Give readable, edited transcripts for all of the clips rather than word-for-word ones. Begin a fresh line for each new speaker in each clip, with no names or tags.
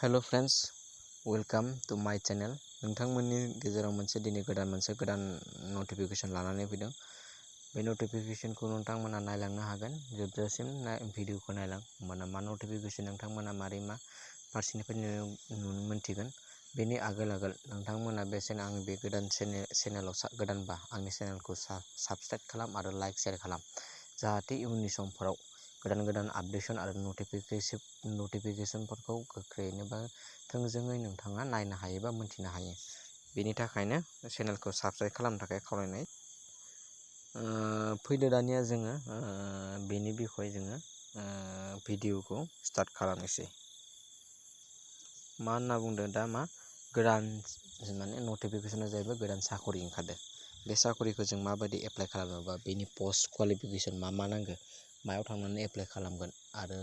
Hello friends, welcome to माय channel. नोंथांमोननि गेजेराव दिनै गोदान नटिफिकेशन लानानै फैदों। बे नटिफिकेशनखौ नोंथांमोना नायलांनो हागोन। जोबजासिम भिडिअखौ नायलां, होमबाना मा नटिफिकेशन नोंथांमोना मारै मा फारसेनिफ्राय मोनथिगोन। बेनि आगोल नोंथांमोना आंनि बे गोदान चेनेलाव गोदानबा आंनि चेनेलखौ साबस्क्राइब खालाम आरो लाइक शेयार खालाम, जाहाथे इयुननि समफोराव गोदान आपडेशन आरो नटिफिकेशनफोरखौ गोख्रैयैनो बा थोंजोङै नोंथाङा नायनो हायो बा मोनथिनो हायो। बेनि थाखायनो चेनेलखौ साबस्क्राइब खालामनो थाखाय खावलायनाय। फैदो दानिया जोङो बेनि बिखय जोङो भिडिअखौ स्टार्ट खालामनोसै। मा होनना बुंदों दा गोदान माने नटिफिकेशना जाहैबाय गोदान साखरि ओंखारदों। बे साखरिखौ जों माबायदि एप्लाइ खालामोबा बेनि पोस्ट क्वालिफिकेशन मा नांगौ, मायाव थांनानै एप्लाइ खालामगोन आरो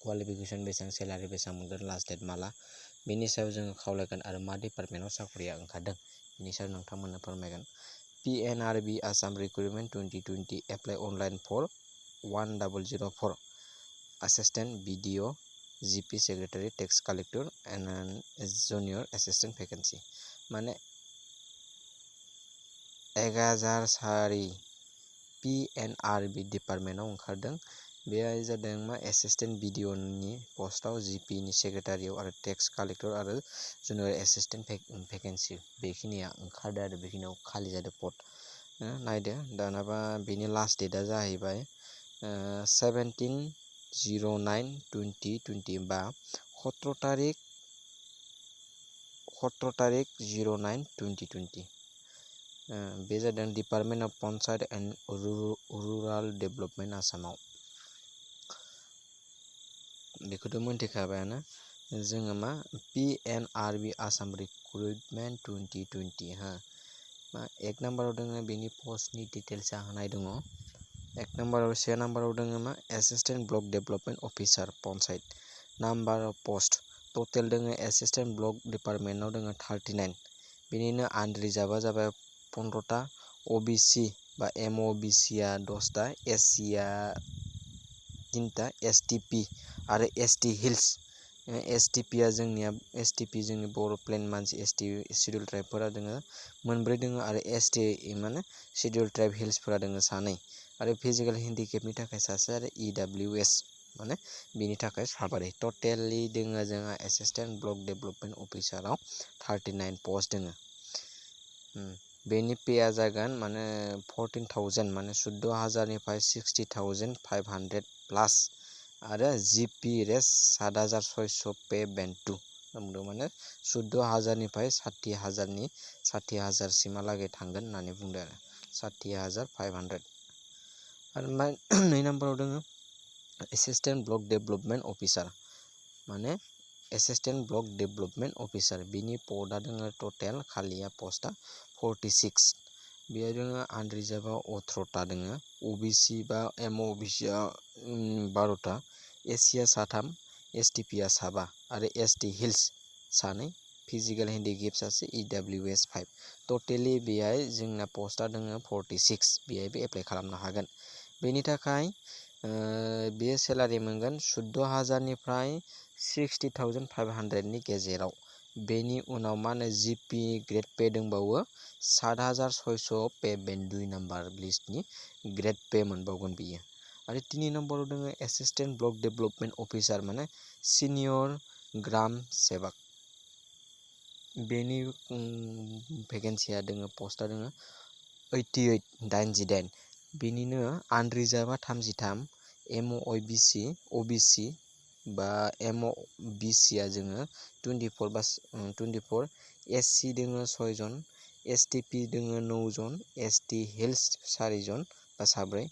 क्वालिफिकेशन बेसेबां, सेलारि बेसेबां मोनगोन, लास्ट डेट माला, बेनि सायाव जोङो खावलायगोन आरो मा डिपार्टमेन्टआव साखरिया ओंखारदों बेनि सायाव नोंथांमोननो फोरमायगोन। Pnrd Assam recruitment 2020 apply online for 1004 assistant BDO GP secretary tax collector and junior assistant vacancy. माने 1004 Pnrd डिपार्टमेन्टआव ओंखारदों। बेहाय जादों एसिस्टेन्ट BDOनि पस्टआव, GPनि सेक्रेटारियाव आरो टेक्स कालेक्टर आरो जुनियर एसिस्टेन्ट भेकेन्सि बेखिनिया ओंखारदों आरो बेखिनियाव खालि जादों पस्ट। नायदो दानाबा बेनि लास्ट डेटआ जाहैबाय 17/09/2020 बा 17 तारिख 09/2020। बे जादों department of panchayat and rural development आसामाव। बेखौथ' मोनथिखाबायानो जोङो Pnrd आसाम रिक्रुटमेन्ट 2020 एक नाम्बाराव दङ बेनि पस्टनि डिटेल्सआ होनाय दङ। से नाम्बाराव दङ assistant block development officer panchayat. Number of post total दङ एसिस्टेन्ट ब्लक डिपार्टमेन्टआव दङ 39। बेनिनो आनरिजार्भआ जाबाय 15टा, OBC बा MOBCआ 10टा, SCआ 3टा, STP आरो ST हिल्स। STPआ जोंनि बर' प्लेन मानसि ST शिड्युल ट्राइबफोरा दोङो 4 दोङो आरो ST माने शिड्युल ट्राइब हिल्सफोरा दोङो 2 आरो फिजिकेल हेन्डिकेपनि थाखाय 1 आरो EWS माने बिनि थाखाय 7। टटेलि दोङो जोंहा एसिस्टेन्ट ब्लक डेभेलपमेन्ट अफिसाराव 39 पस्ट दोङो। बेनि पेआ जागोन 14,000 माने 14,000निफ्राय 60,500 प्लास आरो GP रेस 7,600 पे बेन्ड 2 माने 14,000निफ्राय 60,000 सिमहालागै थांगोन होननानै बुंदों आरो 60,500। आरो 2 नाम्बाराव दङ एसिस्टेन्ट ब्लक डेभेलपमेन्ट अफिसार माने एसिस्टेन्ट ब्लक डेभेलपमेन्ट अफिसार। बिनि पस्टआ दङ टटेल खालिया पस्टआ 46। बेयाव दङ आनरिजार्भआ 18टा दङ, OBC बा MOBCआ 12टा, SCआ 3, STPआ 7 आरो ST hills 2, physical handicap 1, EWS 5। Totally बेहाय जोंना पस्टआ दङ 46। बेहायबो एप्लाइ खालामनो हागोन। बेनि थाखाय बे सेलारि मोनगोन 14,000निफ्राय 60,500नि गेजेराव। बेनि उनाव GP ग्रेड पे दंबावो 7,600 पे बेन्ड 2 नाम्बार लिस्टनि ग्रेड पे मोनबावगोन बियो। आरो 3 नम्बराव दङ एसिस्टेन्ट ब्लक डेभेलपमेन्ट अफिसार माने सिनियर ग्राम सेवक। बेनि भेकेन्सिया दङ, पस्टआ दङ 88। बेनिनो आनरिजार्भआ 33, OBC बा MOBCआ जोङो 24, SC दङ 6 जन, STP दङ 9 जन, ST हिल्स 4 जन बा 4,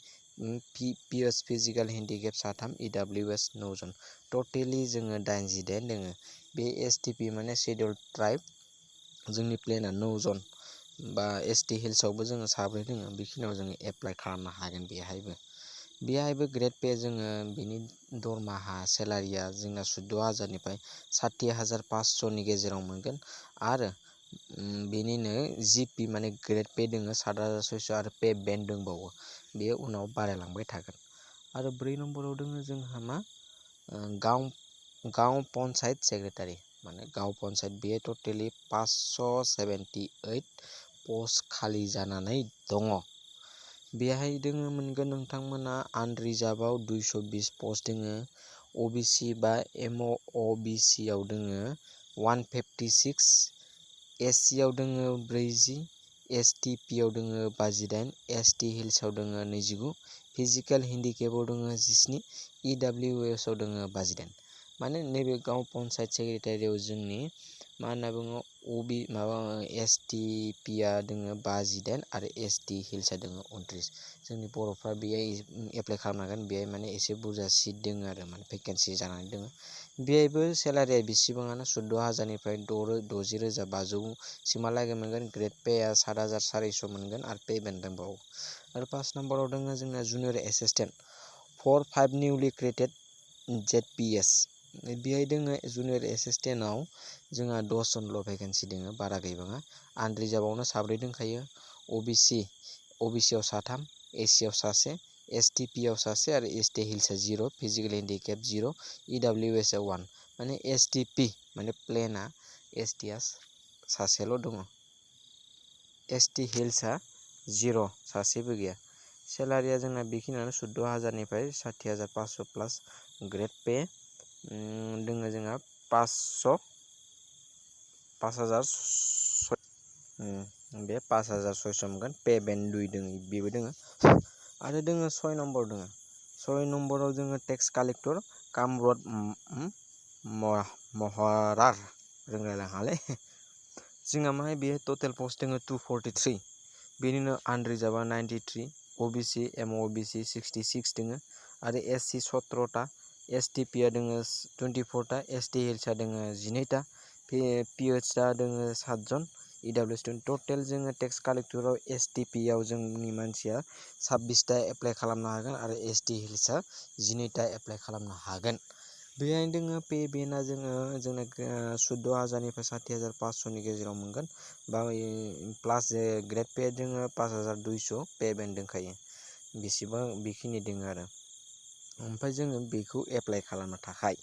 PS फिजिकेल हेन्डिकेप 3, EWS 9 जन। टटेलि जोङो 88 दोङो। बे STP माने शिड्युल ट्राइब जोंनि प्लेना 9 जन बा ST हिल्सआवबो जोङो 4 दोङो। बेखिनियाव जोङो एप्लाइ खालामनो हागोन। बेहायबो ग्रेड पे जोङो बिनि दरमाहा सेलारिया जोंना 14,000निफ्राय 60,500नि गेजेराव मोनगोन आरो बेनिनो GP माने ग्रेड पे दोङो 7,600 आरो पे बेन्ड दंबावो, बेयो उनाव बारायलांबाय थागोन। आरो 4 नम्बराव दोङो जोंहा गांव गांव पंचायत सेक्रेटारि माने गांव पंचायत बेयो टटेलि 578 पस्ट खालि जानानै दङ। बेहाय दोङो मोनगोन नोंथांमोना आनरिजार्भआव 220 पस्ट दोङो, ओबिसि बा एमअबिसि आव दोङो 156, एससि आव दोङो 40, एसटिपि आव दोङो 58, एसटि हिल्सआव दोङो 29, फिजिकेल हेन्डिकेपआव दोङो 17, इडब्लिउएस आव दोङो 58। माने नैबे गांव पंचायत सेक्रेटारियाव जोंनि मा होनना बुङो एसटिपिआ दोङो 58 आरो एसटि हिल्सआ दोङो 29। जोंनि बर'फ्रा बेहाय एप्लाइ खालामनो हागोन। बेहाय माने एसे बुरजा सिट दोङो आरो माने भेकेन्सि जानानै दोङो। बेहायबो सेलारिया बेसेबाङानो 14,000निफ्राय 60,500 सिमहालागै मोनगोन। ग्रेड पेआ 7,400 मोनगोन आरो पे बेन्ड दंबावो। आरो 5 नम्बराव दोङो जोंना जुनियर एसिस्टेन्ट फर 5 निउलि क्रिएटेड जेडपिएस। बेहाय दोङो जुनियर एसिस्टेन्टआव जोंहा 10 जनल' भेकेन्सि दोङो, बारा गैबाङा। आनरिजार्भआवनो 4 दंखायो। ओबिसिआव 3, एससिआव 1, एसटिपिआव 1 आरो एसटि हिल्सआ 0, फिजिकेल हेन्डिकेप 0, इडब्लिउएसआव 1। माने एसटिपि माने प्लेनआ एसटिआ सासेल' दङ। एसटि हिल्सआ 0, सासेबो गैया। सेलारिया जोंना बेखिनियानो 14,000निफ्राय 60,500 प्लास ग्रेड पे दोङो जोंहा 5,600 बे 5,600 मोनगोन। पे बेन्ड 2 दोङो, बेबो दोङो। आरो दोङो 6 नम्बर दोङो। 6 नम्बराव जोङो टेक्स कालेक्टर कामरुड महरार रोंलायलाङालै। जोंहा माहाय बेयो टटेल पस्ट दोङो 243। बेनिनो आनरिजार्भआ 93, ओबिसि एमअबिसि 66 दोङो आरो एससि 17टा, एसटिपिआ दोङो 24टा, एसटि हिल्सआ दोङो 12टा, पिएचआ दोङो 7 जन, इडब्लिउएस टटेल जोङो टेक्स कालेक्टराव एसटिपिआव जोंनि मानसिया 26टा एप्लाइ खालामनो हागोन आरो एसटि हिल्सआ 12टा एप्लाइ खालामनो हागोन। बेहाय दोङो पे बेन्डआ जोंना 14,000निफ्राय 60,500नि गेजेराव मोनगोन बा प्लास ग्रेड पे दोङो 5,200, पे बेन्ड दोंखायो। बेखिनि दोङो आरो। ओमफ्राय जोङो बेखौ एप्लाइ खालामनो थाखाय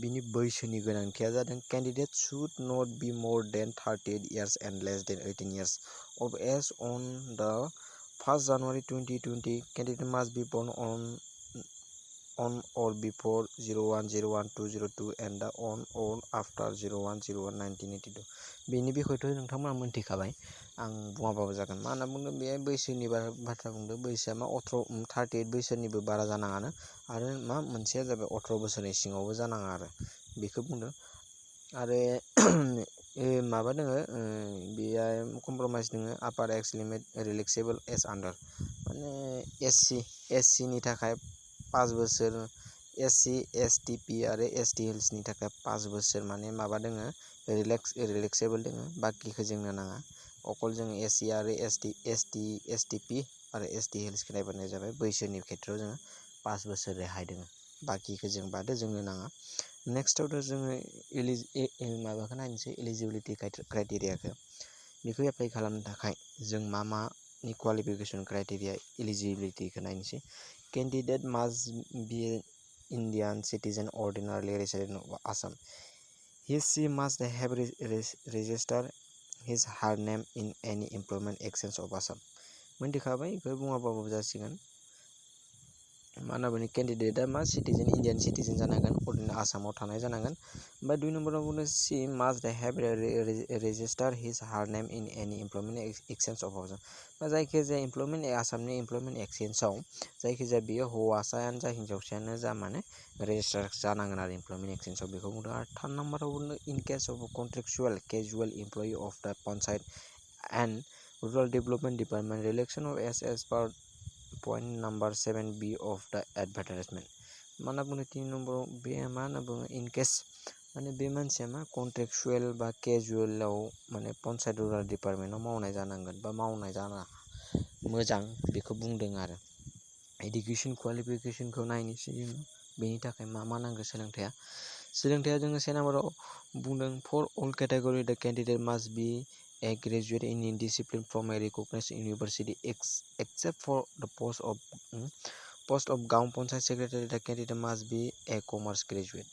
बिनि बैसोनि गोनांथिया जादों candidate should not be more than 38 years and less than 18 years of age on the 1st January 2020. Candidate must be born on or before 01/01/2002 and on or after 01/01/1982. बेनि बिखयथ' नोंथांमोना मोनथिखाबाय, आं बुङाबाबो जागोन। मा होनना बुंदों बे बैसोनि बाथ्रा बुंदों। बैसोआ मा 38 बोसोरनिबो बारा जानाङानो आरो मा मोनसेया जाबाय 18 बोसोरनि सिङावबो जानाङा आरो बेखौ बुंदों। आरो माबा दोङो बेयो कमप्रमाइस दोङो आपार एज लिमिट रिलेक्सेबल एज आन्डार। माने एससिनि थाखाय 5 बोसोर, एससि एसटिपि आरो एसटि हिल्सनि थाखाय 5 बोसोर माने माबा दोङो रिलेक्सेबल दोङो। बाखिखौ जोंनो नाङा, अकल जोङो एससि आरो एसटिपि आरो एसटि हिल्सखौ नायबानो जाबाय। बैसोनि खेथ्रआव जोङो 5 बोसोर रेहाय दोङो, बाखिखौ जों बादो जोंनो नाङा। नेक्स्टआवथ' जोङो माबाखौ नायनोसै एलिजिबिलिटि क्राइटेरियाखौ। बेखौ एप्लाइ खालामनो थाखाय जों मानि क्वालिफिकेसन क्राइटेरिया एलिजिबिलिटिखौ नायनोसै। Candidate must be Indian citizen ordinarily resident of Assam. She must have registered her name in any employment exchange of Assam. मोनथिखाबाय, बेखौ बुङाबाबो जासिगोन। मा होनना बुङो केन्डिडेटआ मा सिटिजेन, इन्डियान सिटिजेन जानांगोन, अर्डिनेल आसामाव थानाय जानांगोन। ओमफ्राय 2 नम्बराव बुंदों शी मास्ट हेभ रेजिस्टार हार नेम इन एनि इमप्लयमेन्ट एक्सचेन्ज अफ आसाम। जायखिजाया आसामनि इमप्लयमेन्ट एक्सचेन्जआव जायखिजाया बेयो हौवासायानो जा हिन्जावसायानो जा माने रेजिस्टार जानांगोन आरो इमप्लयमेन्ट एक्सचेन्जआव, बेखौ बुंदों। आरो 3 नम्बराव बुंदों in case of contractual casual employee of the panchayat and rural development department relaxation of as per point number 7B of the advertisement. मा होनना बुङो 3 नम्बराव बे मा होनना बुङो इन केस माने बे मानसिया मा कन्ट्रेक्चुएल बा केजुएलाव माने पन्चायत रुराल डिपार्टमेन्टआव मावनाय जानांगोन बा मावनाय जाना मोजां, बेखौ बुंदों आरो। इडुकेसन क्वालिफिकेसनखौ नायनोसै जोङो। बेनि थाखाय मा नांगौ सोलोंथाइया जोङो 1 नम्बराव बुंदों for all category the candidate must be a graduate in discipline from a recognised university except for the post of gaon panchayat secretary the candidate must be a commerce graduate.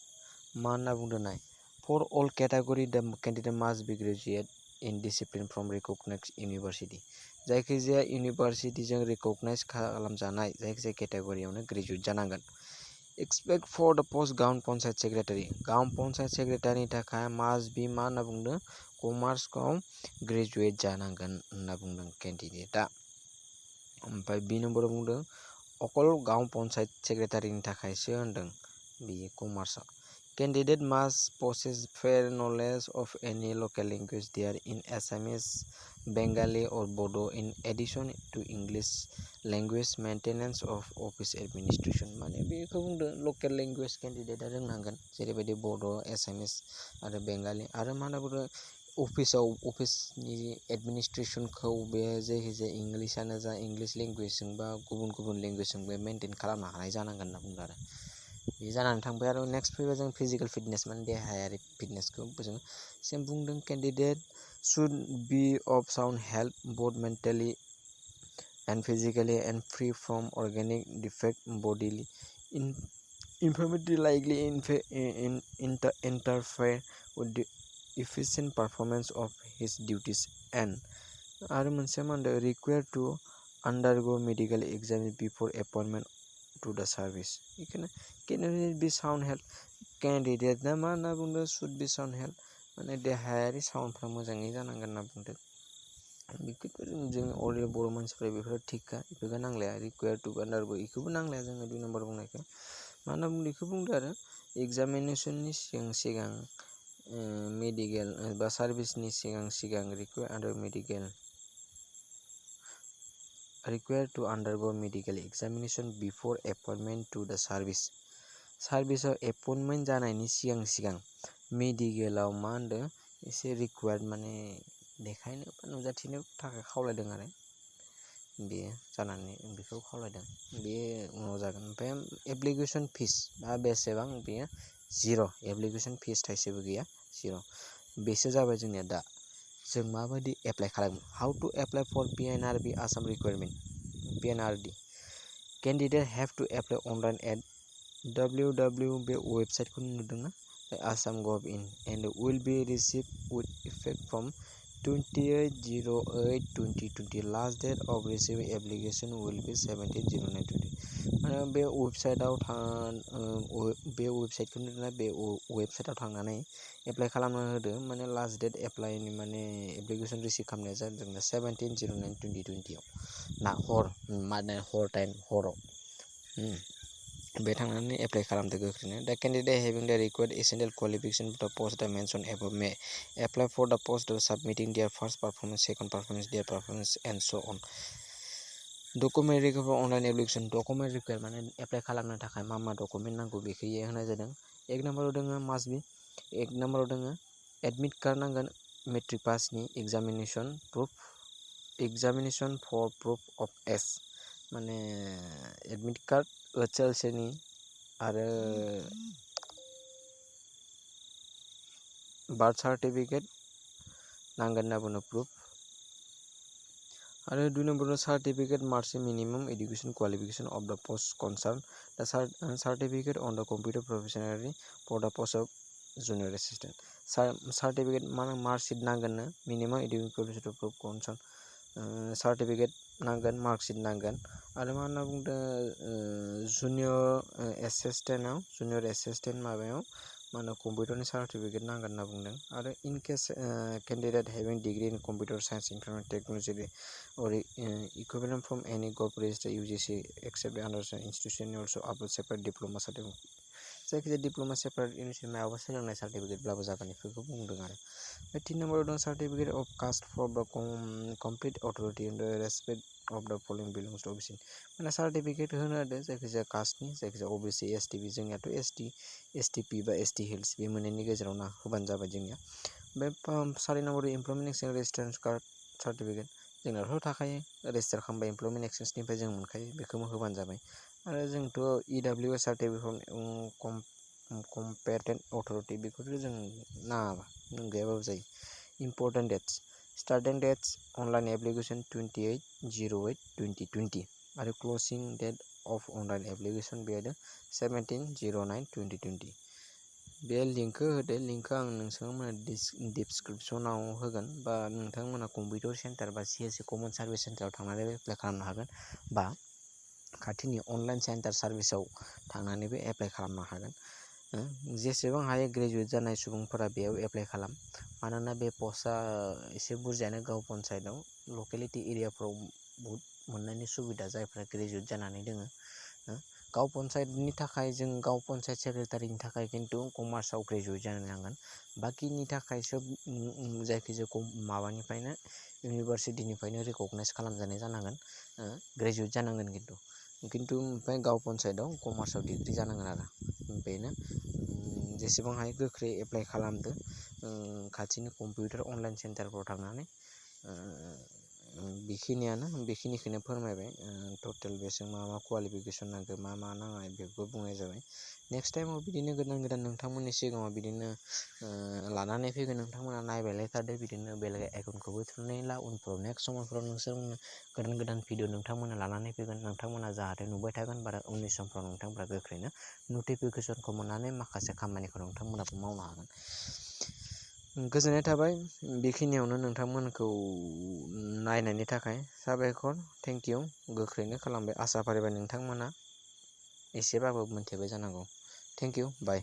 मा होनना बुंदों नाय for all category the candidate must be graduate in discipline from recognised university जायखिजाया इउनिभार्सिटिजों recognise खालामजानाय जायखिजाया केटेगरियावनो graduate जानांगोन। Expect for the post gaon panchayat secretary gaon panchayat सेक्रेटारिनि थाखाय मास्ट बी मा होनना बुंदों कमार्सआव ग्रेजुएट जानांगोन होनना बुंदों केन्डिडेटआ। ओमफ्राय बी नम्बराव बुंदों अकल गाउन पन्सायत सेक्रेटारिनि थाखायसो होनदों बेयो कमार्सआव। Candidate must possess fair knowledge of any local language there in Assamese, Bengali or Bodo in addition to English language maintenance of office administration माने बेखौ बुंदों local language candidate रोंनांगोन जेरैबायदि बड' एसामिस आरो बेंगालि आरो मा होनना बुंदों अफिसनि एडमिनिस्ट्रेसनखौ बे जायखिजाया इंलिसानो जा इंलिश लेंगुवेजजों बा गुबुन गुबुन लेंगुवेजजोंबो मेनटेन खालामनो हानाय जानांगोन होनना बुंदों आरो बे जानानै थांबाय आरो नेक्स्ट फैबा जों फिजिकेल फिटनेस माने देहायारि फिटनेसखौ जों सेम बुंदों candidate should be of sound health both mentally and physically and free from organic defect bodily infirmity likely interfere with the efficient performance of his duties and आरो मोनसे मा होनदों required to undergo medical exam before appointment to the service बेखौनो candidate be sound health candidate ना मा होनना बुंदों should be sound health माने देहायारि साउन्डफ्रा मोजाङै जानांगोन होनना बुंदों बेखौथ' जों अलरेडि बर' मानसिफ्रा बेफोर थिगखा बेफोरखौ नांलाया required to undergo बेखौबो नांलाया जोङो 2 नम्बर बुंनायखौ मा होनना बुंदों बेखौ बुंदो आरो एग्जामिनेसननि सिगां मेडिकेल बा सार्भिसनि सिगां required to undergo medical examination before appointment to the service सार्भिसआव एपइन्टमेन्ट जानायनि सिगां मेडिकेलाव मा होनदों एसे रिक्वायर्ड माने देखायनो बा नुजाथिनो थाखाय खावलायदों आरो बेयो जानानै बेखौ खावलायदों बेयो उनाव जागोन ओमफ्राय एप्लिकेसन फिस बा बेसेबां बेयो 0 एप्लिकेसन फिस थाइसेबो गैया 0 बेसो जाबाय जोंनिया दा जों माबायदि एप्लाइ खालामो how to apply for PNRD Assam requirement PNRD candidate have to apply online at www बे वेबसाइटखौ नुदोंना Assam gov in and will be receive with effect from 28/08/2020 last date of receiving application will be 17/09/20 माने बे वेबसाइटआव बे वेबसाइटखौ नुदोंना बे वेबसाइटआव थांनानै एप्लाइ खालामनो होदो माने लास्ट डेट एप्लाइनि माने एप्लिकेशन रिसिभ खालामनाया जादों 17/09/2020 आव ना हर टाइम हराव बे थांनानै एप्लाइ खालामदो गोख्रैनो दा candidate having the required essential qualification for the post the mention above may apply for the post submitting their first performance second performance their performance and so on document required online application document required माने apply खालामनो थाखाय मा document नांगौ बेखौ होनाय जादों एक नम्बराव दोङो मास्ट बी एक नम्बराव दोङो एडमिट कार्ड नांगोन मेट्रिक पासनि examination for proof of age माने एडमिट कार्ड ओसएलसीनि आरो बार्थ सार्टिफिकेट नांगोन होनना बुङो प्रुफ आरो 2 नम्बराव certificate marksheet minimum education qualification of the post concern the certificate on the computer professionally for the post of junior assistant certificate marksheet नांगोन minimum education qualification proof concern certificate नांगोन marksheet नांगोन आरो मा होनना बुंदों junior assistant माबायाव मा होनो कम्पिउटारनि सार्टिफिकेट नांगोन होनना बुंदों आरो in case candidate having degree in computer science information technology or equivalent from any gov registered UGC except under institution also upload separate diploma certificate जायखिजाया डिप्लोमा सेपारेट इउनिभार्सिटि मायावबा सोलोंनाय सार्टिफिकेटब्लाबो जागोन बेफोरखौ बुंदों आरो 3 नम्बराव दं certificate of caste for the complete authority in the respect of the following belongs to OBC माने सार्टिफिकेट होनो होदों जायखिजाया कास्टनि जायखिजाया ओबीसी एसटी जोंनियाथ' एसटीपी बा एसटी हिल्स बे मोननैनि गेजेराव ना होबानो जाबाय जोंनिया बे 4 number employment exchange registration card certificate जोंनावथ' थाखायो रेजिस्टार खालामबाय इमप्लयमेन्ट एक्सचेंजनिफ्राय जों मोनखायो बेखौबो होबानो जाबाय आरो जोंथ' EWS सार्टिफिकेट कम्पेटेन्ट अथरिटि बेखौथ' जों नाङाबा गैयाबाबो जायो important dates starting dates online application 28/08/2020 आरो closing date of online application बेहायदों 17/09/2020 बे लिंकखौ होदो, लिंकखौ आं नोंथांमोना डिसक्रिपसनाव होगोन, बा नोंथांमोना कम्पिउटार सेन्टार बा CSC कमन सार्भिस सेन्टाराव थांनानैबो एप्लाइ खालामनो हागोन, बा खाथिनि अनलाइन सेन्टार सार्भिसाव थांनानैबो एप्लाइ खालामनो हागोन। जेसेबां हायो ग्रेजुवेट जानाय सुबुंफोरा बेयाव एप्लाइ खालाम, मानोना बे पस्टआ एसे बुरजायानो गाव पन्सायतआव लकेलिटि एरियाफ्राव बहुद मोननायनि सुबिदा जायफ्रा ग्रेजुवेट जानानै दोङो। गाव पन्सायतनि थाखाय जों गाव पन्सायत सेक्रेटारिनि थाखाय खिन्थु कमार्सआव ग्रेजुवेट जानो नांगोन। बाखिनि थाखाय सोब जायखिजाया माबानिफ्रायनो इउनिभारसिटिनिफ्रायनो रिकगनाइज खालामजानाय जानांगोन, ग्रेजुवेट जानांगोन खिन्थु ओमफ्राय गाव पन्सायतआव कमार्सआव डिग्रि जानांगोन आरो बेनो। जेसेबां हायो गोख्रै एप्लाइ खालामदो खाथिनि कम्पिउटार अनलाइन सेन्टारफ्राव थांनानै। बेखिनिखौनो फोरमायबाय। टटेल बेजों मा मा कुवालिफिकेसन नांगौ, मा मा नाङा बेखौ बुंनाय जाबाय। नेक्स्ट टाइमाव बिदिनो गोदान गोदान नोंथांमोननि सिगाङाव बिदिनो लानानै फैगोन। नोंथांमोना नायबायलाय थादो, बिदिनो बेलेग एकाउन्टखौबो थुनानै ला। उनफ्राव नेक्स्ट समफोराव नोंसोर गोदान गोदान भिडिअ नोंथांमोना लानानै फैगोन। नोंथांमोना जाहाथे नुबाय थागोन, बा उननि समफ्राव नोंथांमोना गोख्रैनो नटिफिकेसनखौ मोननानै माखासे खामानिखौ नोंथांमोनाबो मावनो हागोन। गोजोननाय थाबाय। बेखिनियावनो नोंथांमोनखौ नायनायनि थाखाय साबायखर, थेंक इउ। गोख्रैनो खालामबाय, आसा फारिबाय नोंथांमोना एसेबाबो मोनथिबाय जानांगौ। Thank you, bye.